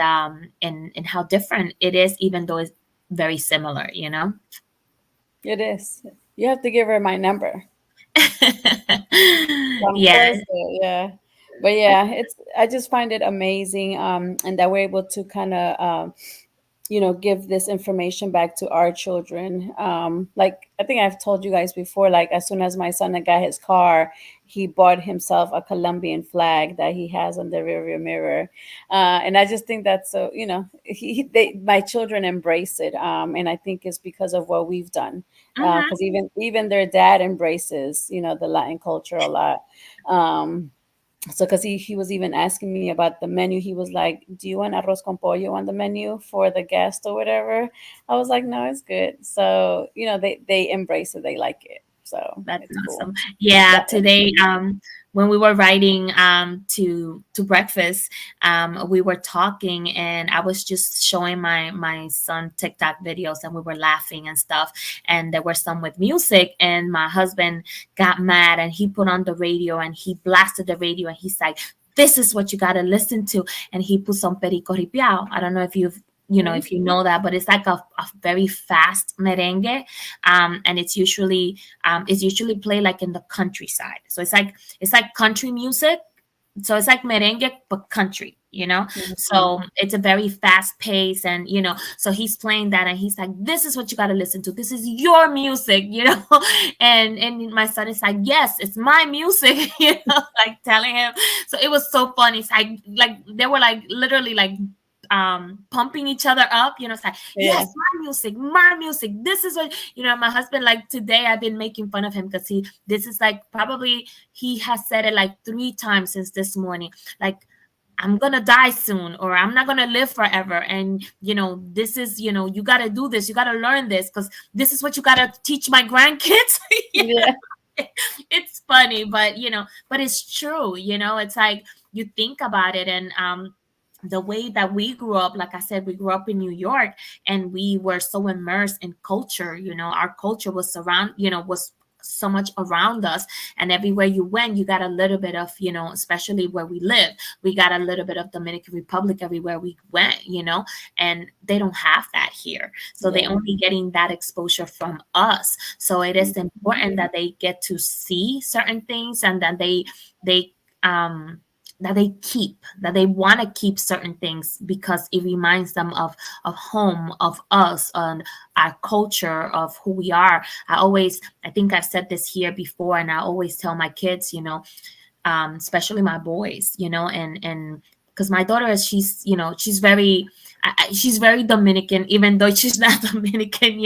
how different it is, even though it's very similar. It is. You have to give her my number. Some Yeah. Thursday, yeah. But yeah, I just find it amazing, and that we're able to kind of give this information back to our children. Like I think I've told you guys before, like as soon as my son got his car, he bought himself a Colombian flag that he has on the rearview mirror. And I just think that's so, my children embrace it. And I think it's because of what we've done. Mhm. Because even their dad embraces, the Latin culture a lot. So because he was even asking me about the menu, he was like, do you want arroz con pollo on the menu for the guest or whatever? I was like, no, it's good. So they embrace it, they like it, so That's it's cool. awesome. Yeah, That makes today, sense. when we were riding to breakfast, we were talking, and I was just showing my son TikTok videos, and we were laughing and stuff. And there were some with music, and my husband got mad, and he put on the radio, and he blasted the radio, and he's like, "This is what you gotta listen to." And he put some perico ripiao. I don't know if Mhm. if you know that, but it's like a very fast merengue, and it's usually played like in the countryside. So it's like country music. So it's like merengue but country, Mhm. so it's a very fast pace. And so he's playing that, and he's like, "This is what you got to listen to. This is your music," and my son is like, "Yes, it's my music," like telling him. So it was so funny. It's like they were like literally like pumping each other up. It's like, Yeah. "Yes, my music, this is what," my husband, like today I've been making fun of him, because this is like, probably he has said it like 3 times since this morning, like, "I'm gonna die soon," or "I'm not gonna live forever." And this is, you gotta do this, you gotta learn this, because this is what you gotta teach my grandkids. Yeah. Yeah. It's funny, but it's true. It's like, you think about it. And the way that we grew up, like I said, we grew up in New York, and we were so immersed in culture. Our culture was so much around us, and everywhere you went, you got a little bit of, especially where we live, we got a little bit of Dominican Republic everywhere we went, and they don't have that here. So they Yeah. only getting that exposure from us. So it is Mhm. important that they get to see certain things, and they um that they want to keep certain things, because it reminds them of home, of us, and our culture, of who we are. I think I've said this here before, and I always tell my kids, especially my boys, and because my daughter is, she's very she's very Dominican, even though she's not Dominican.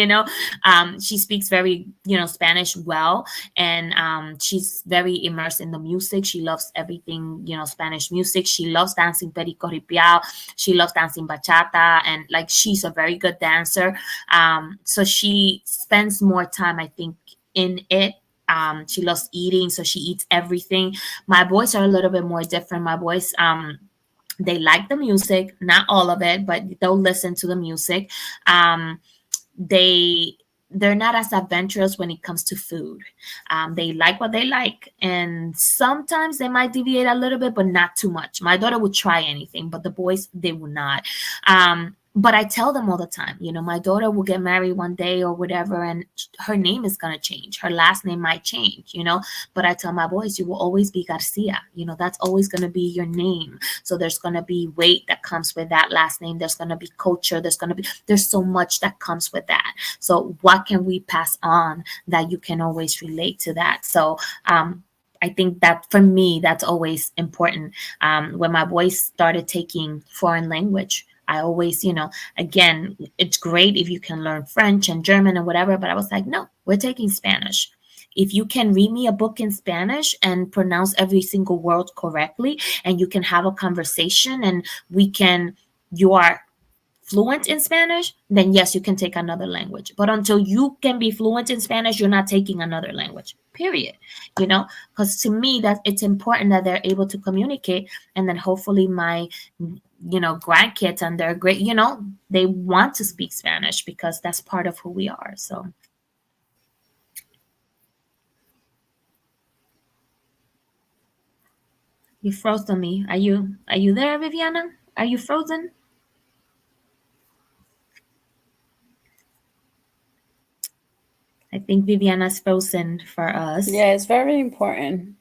She speaks very, Spanish well, and she's very immersed in the music. She loves everything, Spanish music. She loves dancing perico ripiao. She loves dancing bachata, and like she's a very good dancer. So she spends more time, I think, in it. She loves eating, so she eats everything. My boys are a little bit more different. My boys, they like the music, not all of it, but they'll listen to the music. Um, they they're not as adventurous when it comes to food. They like what they like, and sometimes they might deviate a little bit, but not too much. My daughter would try anything, but the boys, they would not. But I tell them all the time, my daughter will get married one day or whatever, and her name is going to change. Her last name might change, but I tell my boys, you will always be Garcia. That's always going to be your name. So there's going to be weight that comes with that last name. There's going to be culture. There's so much that comes with that. So what can we pass on that you can always relate to that? So, I think that for me, that's always important. When my boys started taking foreign language, I always, again, it's great if you can learn French and German and whatever, but I was like, no, we're taking Spanish. If you can read me a book in Spanish and pronounce every single word correctly, and you can have a conversation, and you are fluent in Spanish, then yes, you can take another language. But until you can be fluent in Spanish, you're not taking another language. Period. Because to me, that it's important that they're able to communicate, and then hopefully my grandkids, and they're great. They want to speak Spanish because that's part of who we are. So you froze on me. Are you there, Viviana? Are you frozen? I think Viviana's frozen for us. Yeah, it's very important.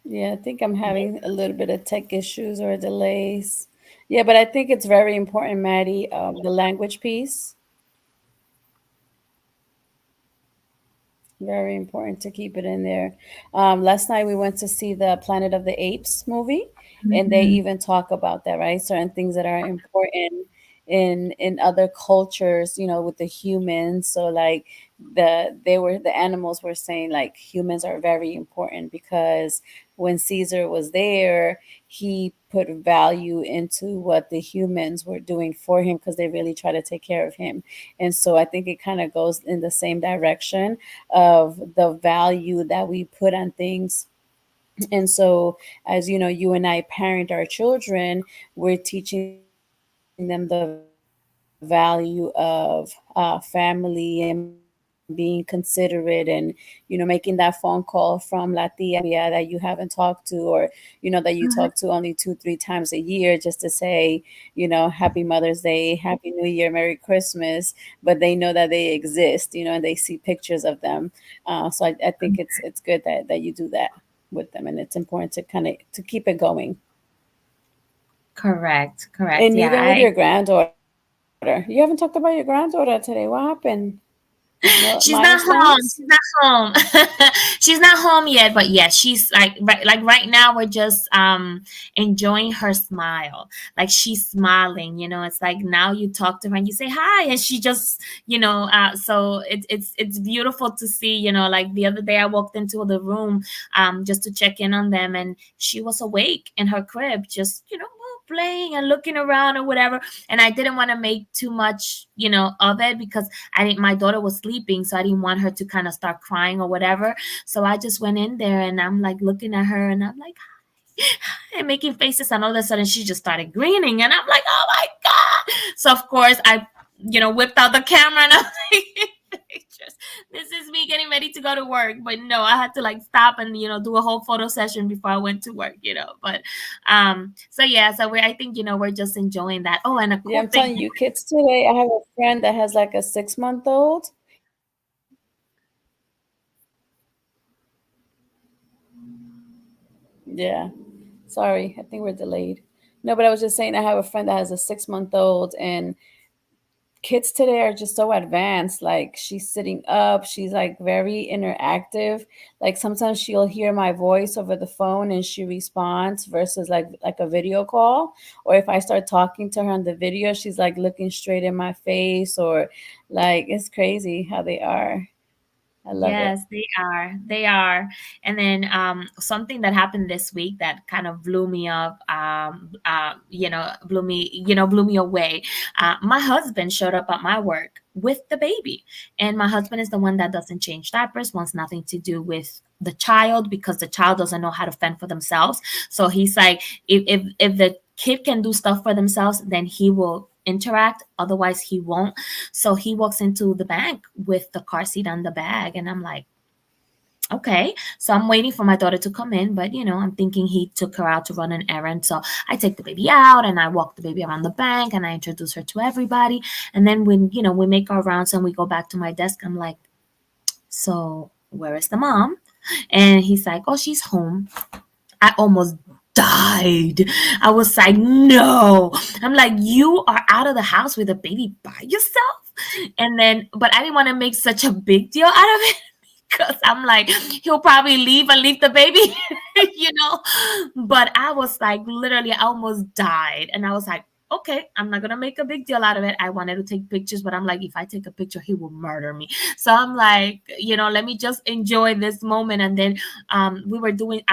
Yeah, I think I'm having a little bit of tech issues or delays. Yeah, but I think it's very important, Maddie, the language piece. Very important to keep it in there. Last night we went to see the Planet of the Apes movie, and they Mhm. even talk about that, right? Certain things that are important in other cultures, with the humans. So like the animals were saying like humans are very important because when Caesar was there, he put value into what the humans were doing for him because they really try to take care of him. And so I think it kind of goes in the same direction of the value that we put on things. And so, as you know, you and I parent our children, we're teaching them the value of family and being considerate, and making that phone call from La Tia in Colombia that you haven't talked to, or that you talk to only 2, 3 times a year, just to say, Happy Mother's Day, Happy New Year, Merry Christmas. But they know that they exist, and they see pictures of them. So I think it's good that you do that with them, and it's important to to keep it going. Correct, correct. And Yeah, even with your granddaughter, you haven't talked about your granddaughter today. What happened? No she's not milestones? home. She's not home. She's not home yet, but yeah, she's like right now we're just enjoying her smile. Like she's smiling, it's like now you talk to her and you say hi, and she just, so it's beautiful to see, like the other day I walked into the room just to check in on them, and she was awake in her crib, just, playing and looking around or whatever. And I didn't want to make too much, of it, because I didn't my daughter was sleeping, so I didn't want her to kind of start crying or whatever. So I just went in there, and I'm like looking at her, and I'm like and making faces, and all of a sudden she just started grinning, and I'm like, oh my god. So of course I, whipped out the camera, and I'm like, pictures. This is me getting ready to go to work. But no, I had to like stop and, do a whole photo session before I went to work, but so yeah, so I think, we're just enjoying that. Oh, and a Yeah, cool I'm thing. telling you, kids today. I have a friend that has like a 6 month old. Yeah. Sorry, I think we're delayed. No, but I was just saying I have a friend that has a 6 month old, and kids today are just so advanced. Like she's sitting up, she's like very interactive. Like sometimes she'll hear my voice over the phone and she responds versus like a video call. Or if I start talking to her on the video, she's like looking straight in my face, or like it's crazy how they are. I love it. Yes, they are. They are. And then something that happened this week that kind of blew me up, blew me away. My husband showed up at my work with the baby. And my husband is the one that doesn't change diapers, wants nothing to do with the child because the child doesn't know how to fend for themselves. So he's like, if the kid can do stuff for themselves, then he will interact. Otherwise, he won't. So he walks into the bank with the car seat on the bag. And I'm like, okay. So I'm waiting for my daughter to come in, but I'm thinking he took her out to run an errand. So I take the baby out and I walk the baby around the bank and I introduce her to everybody. And then when, we make our rounds and we go back to my desk, I'm like, so where is the mom? And he's like, oh, she's home. I almost died. I was like, no. I'm like, you are out of the house with a baby by yourself? And then, but I didn't want to make such a big deal out of it because I'm like, he'll probably leave and leave the baby, you know? But I was like, literally, I almost died. And I was like, okay, I'm not gonna make a big deal out of it. I wanted to take pictures, but I'm like, if I take a picture, he will murder me. So I'm like, let me just enjoy this moment. And then I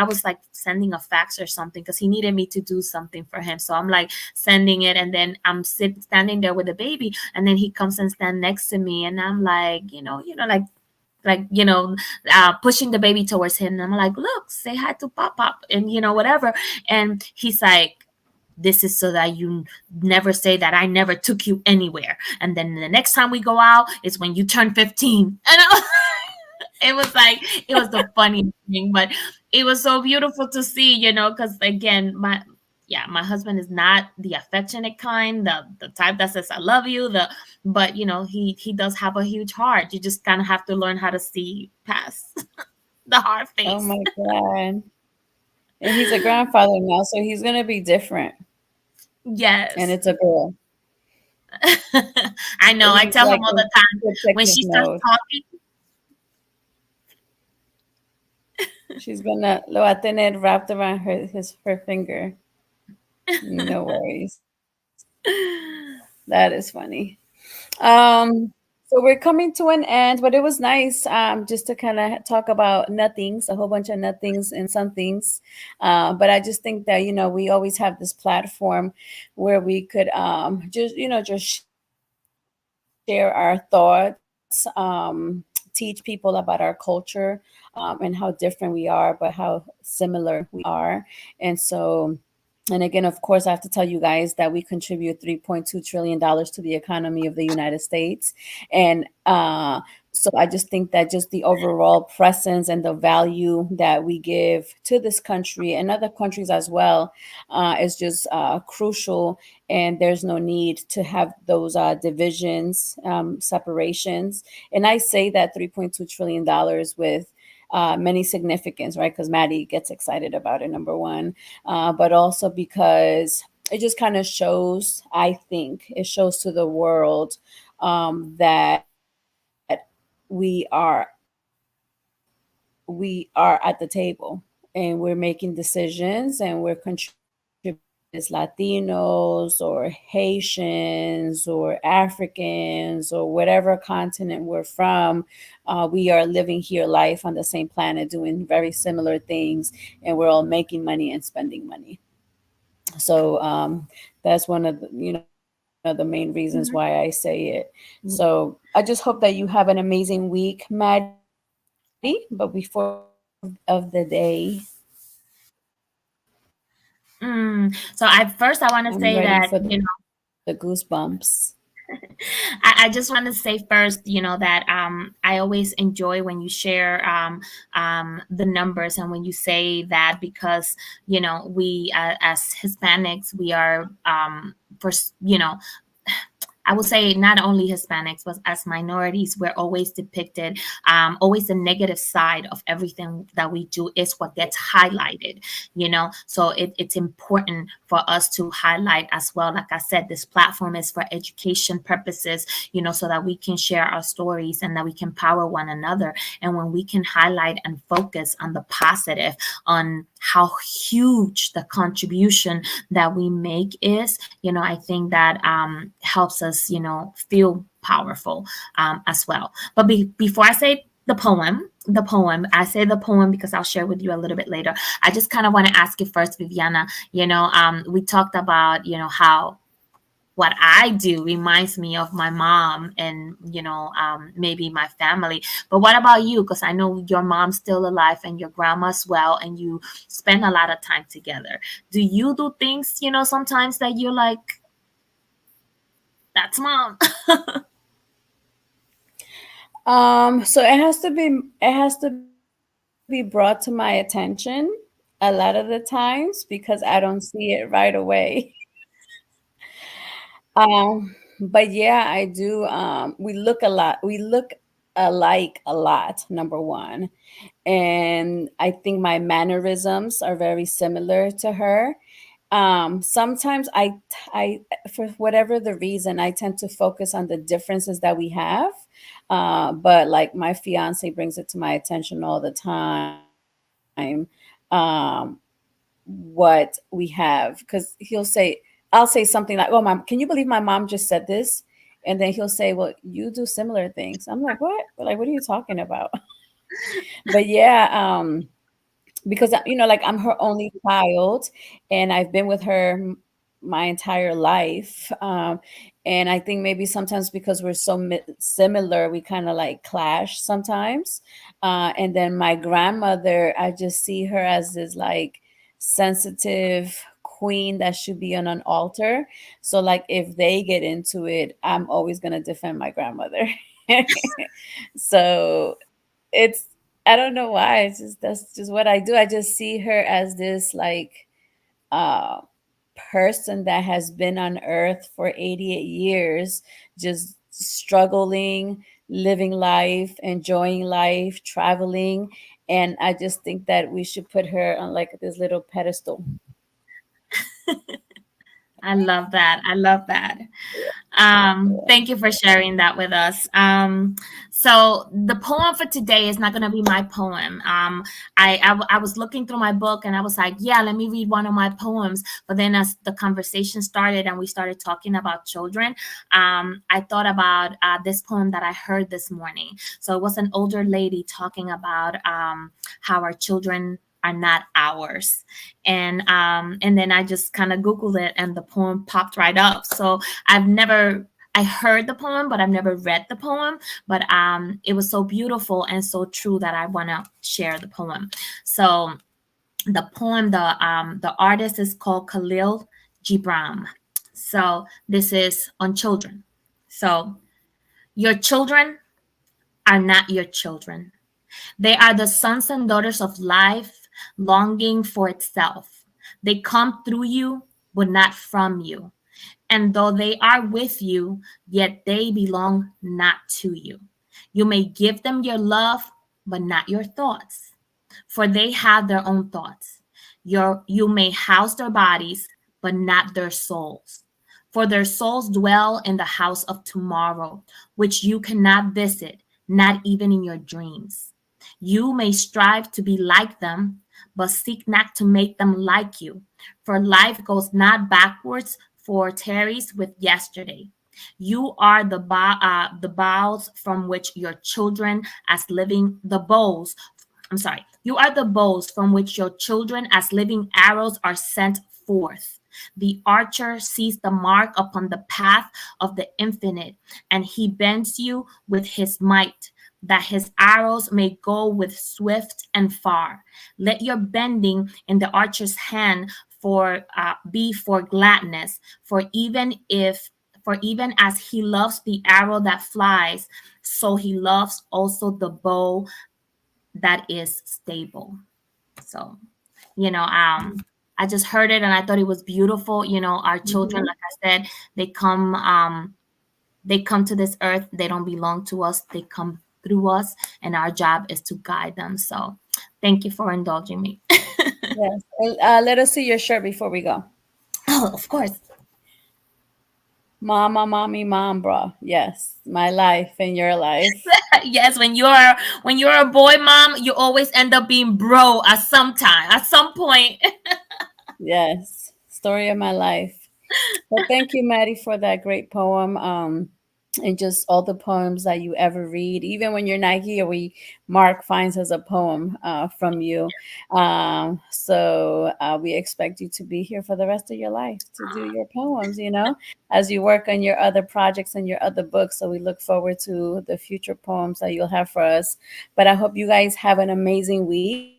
was like sending a fax or something because he needed me to do something for him. So I'm like sending it, and then I'm standing there with the baby, and then he comes and stand next to me, and I'm like, pushing the baby towards him. And I'm like, look, say hi to Pop Pop, and whatever. And he's like, this is so that you never say that I never took you anywhere. And then the next time we go out is when you turn 15. And it was the funniest thing, but it was so beautiful to see, because again, my husband is not the affectionate kind, the type that says I love you, but he does have a huge heart. You just kind of have to learn how to see past the hard Oh face. my God. And he's a grandfather now, so he's gonna be different. And Yes. it's a girl. I So know. I he's tell like him all in the time when protective she starts mode. talking. She's gonna lo va a tener wrapped around her finger. No worries. That is funny. Um, so we're coming to an end, but it was nice just to kind of talk about nothings, a whole bunch of nothings and somethings. But I just think that we always have this platform where we could just share our thoughts, teach people about our culture, and how different we are, but how similar we are. And so and again, of course, I have to tell you guys that we contribute $3.2 trillion to the economy of the United States. And so I just think that just the overall presence and the value that we give to this country and other countries as well is just crucial. And there's no need to have those divisions, separations. And I say that $3.2 trillion with many significance, right? Because Maddie gets excited about it, number one, but also because it just kind of shows, I think, it shows to the world that we are at the table and we're making decisions and we're contributing as Latinos or Haitians or Africans or whatever continent we're from. We are living here life on the same planet doing very similar things, and we're all making money and spending money. So that's one of the main reasons why I say it. So I just hope that you have an amazing week, Maddie. But before we get into the of the day, So I first I want to I'm say ready that for the goosebumps. I just want to say first, that I always enjoy when you share the numbers and when you say that because we as Hispanics we are first I would say not only Hispanics, but as minorities, we're always depicted, always the negative side of everything that we do is what gets highlighted, you know? So it's important for us to highlight as well. Like I said, this platform is for education purposes, you know, so that we can share our stories and that we can power one another. And when we can highlight and focus on the positive, on how huge the contribution that we make is, you know, I think that helps us, you know, feel powerful as well. But before I say the poem, I say the poem because I'll share with you a little bit later. I just kind of want to ask you first, Viviana, you know, we talked about, you know, how what I do reminds me of my mom and, you know, maybe my family. But what about you? Because I know your mom's still alive and your grandma as well, and you spend a lot of time together. Do you do things, you know, sometimes that you're like, that's mom? So it has to be brought to my attention a lot of the times because I don't see it right away. But yeah, I do. We look a lot. We look alike a lot. Number one, and I think my mannerisms are very similar to her. Sometimes for whatever the reason, I tend to focus on the differences that we have. But like my fiance brings it to my attention all the time. What we have, because I'll say something like, "Oh, mom, can you believe my mom just said this?" And then he'll say, "Well, you do similar things." I'm like, "What? Like, what are you talking about?" But yeah, because like I'm her only child, and I've been with her my entire life. And I think maybe sometimes because we're so similar, we kind of like clash sometimes. And then my grandmother, I just see her as this like sensitive queen that should be on an altar. So like if they get into it, I'm always going to defend my grandmother. So it's I don't know why. It's just that's just what I do. I just see her as this like uh person that has been on earth for 88 years, just struggling, living life, enjoying life, traveling. And I just think that we should put her on like this little pedestal. I love that. I love that. Thank you for sharing that with us. So the poem for today is not going to be my poem. I was looking through my book and I was like, yeah, let me read one of my poems. But then as the conversation started and we started talking about children, I thought about this poem that I heard this morning. So it was an older lady talking about how our children are not ours, and then I just kind of googled it and the poem popped right up. So I heard the poem, but I've never read the poem. But it was so beautiful and so true that I want to share the poem. So the artist is called Khalil Gibran. So this is on children. So your children are not your children. They are the sons and daughters of life, longing for itself. They come through you, but not from you. And though they are with you, yet they belong not to you. You may give them your love, but not your thoughts, for they have their own thoughts. You may house their bodies, but not their souls. For their souls dwell in the house of tomorrow, which you cannot visit, not even in your dreams. You may strive to be like them, but seek not to make them like you. For life goes not backwards, for tarries with yesterday. You are the bowls from which your children, as living the bowls. I'm sorry. You are the bows from which your children, as living arrows, are sent forth. The archer sees the mark upon the path of the infinite, and he bends you with his might, that his arrows may go with swift and far. Let your bending in the archer's hand be for gladness, for even as he loves the arrow that flies, so he loves also the bow that is stable. So, you know, I just heard it and I thought it was beautiful. You know, our children, Mhm. like I said, they come. They come to this earth, they don't belong to us, they come through us, and our job is to guide them. So thank you for indulging me. Yes. Let us see your shirt before we go. Oh, of course. Mama, mommy, mom, bro. Yes, my life and your life. Yes, when you're a boy mom, you always end up being bro at some time, at some point. Yes, story of my life. Well, thank you, Maddie, for that great poem. And just all the poems that you ever read, even when you're not here, Mark finds us a poem from you. So we expect you to be here for the rest of your life to do your poems. As you work on your other projects and your other books. So we look forward to the future poems that you'll have for us. But I hope you guys have an amazing week.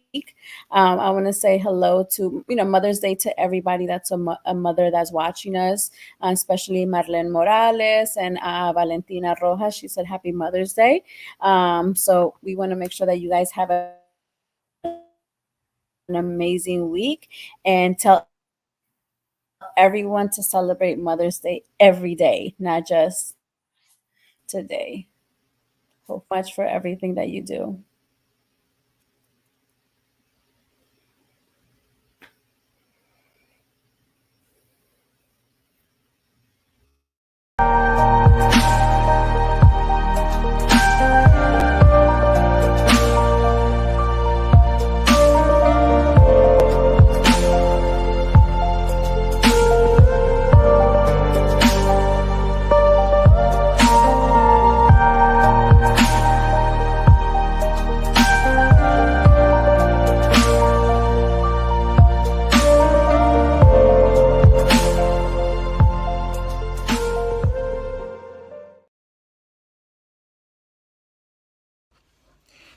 I want to say hello to Mother's Day to everybody that's a mother that's watching us, especially Marlene Morales and Valentina Rojas. She said Happy Mother's Day. So we want to make sure that you guys have an amazing week, and tell everyone to celebrate Mother's Day every day, not just today. Thank you so much for everything that you do.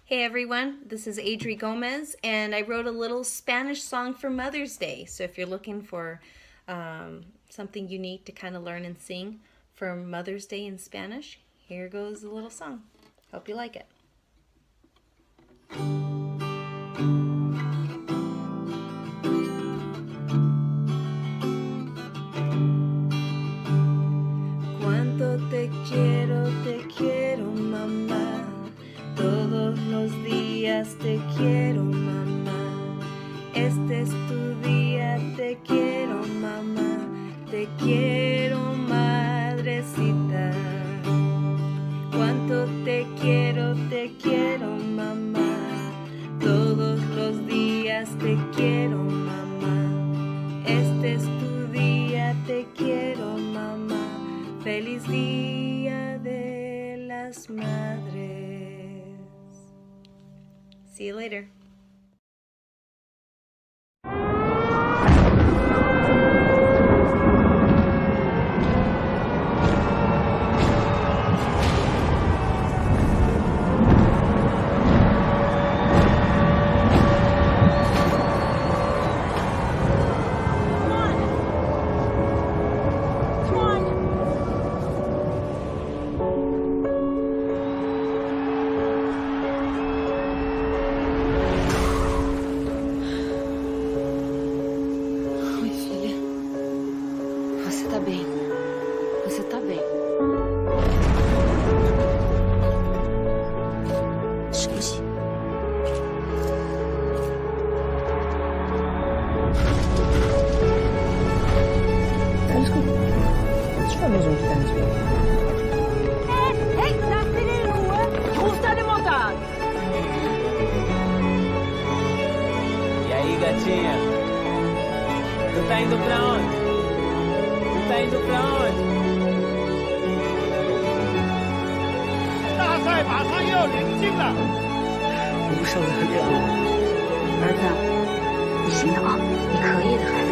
Hey everyone, this is Adri Gomez, and I wrote a little Spanish song for Mother's Day. So if you're looking for something unique to kind of learn and sing for Mother's Day in Spanish, here goes a little song. Hope you like it. Cuánto te quiero, mamá. Todos los días te quiero, mamá. Este es tu día, te quiero, mamá. Te quiero, madrecita. Cuánto te quiero, mamá. Todos los días te quiero, mamá. Este es tu día, te quiero, mamá. Feliz Día de las Madres. See you later. Oi, filha. Você tá bem. Você tá bem.休息。E aí, gatinha? Tu tá indo pra onde? Tu tá indo pra onde? 大赛马上要临近了，无声的热烈。儿子，你行的啊，你可以的，孩子。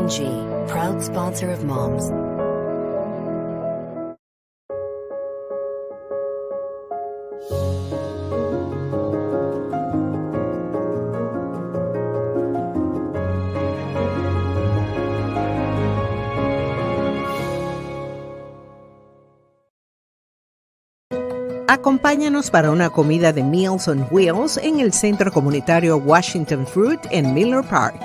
P&G, proud sponsor of moms. Acompáñanos para una comida de Meals on Wheels en el Centro Comunitario Washington Fruit en Miller Park.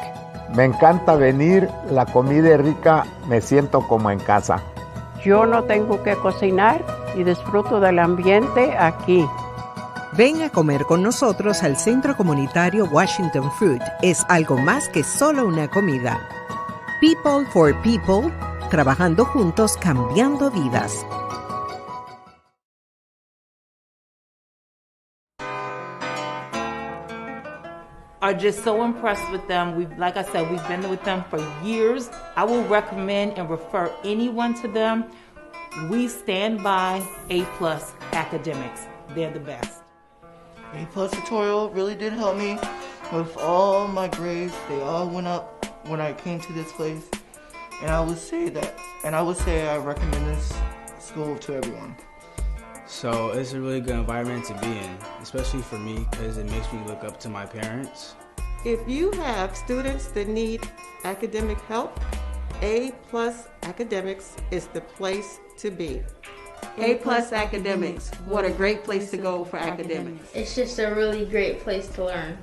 Me encanta venir, la comida es rica, me siento como en casa. Yo no tengo que cocinar y disfruto del ambiente aquí. Ven a comer con nosotros al Centro Comunitario Washington Fruit. Es algo más que solo una comida. People for People, trabajando juntos, cambiando vidas. Are just so impressed with them. Like I said, we've been with them for years. I will recommend and refer anyone to them. We stand by A+ academics. They're the best. A+ tutorial really did help me with all my grades. They all went up when I came to this place. And I would say I recommend this school to everyone. So it's a really good environment to be in, especially for me because it makes me look up to my parents. If you have students that need academic help, A+ Academics is the place to be. A+ Academics, what a great place to go for academics. It's just a really great place to learn.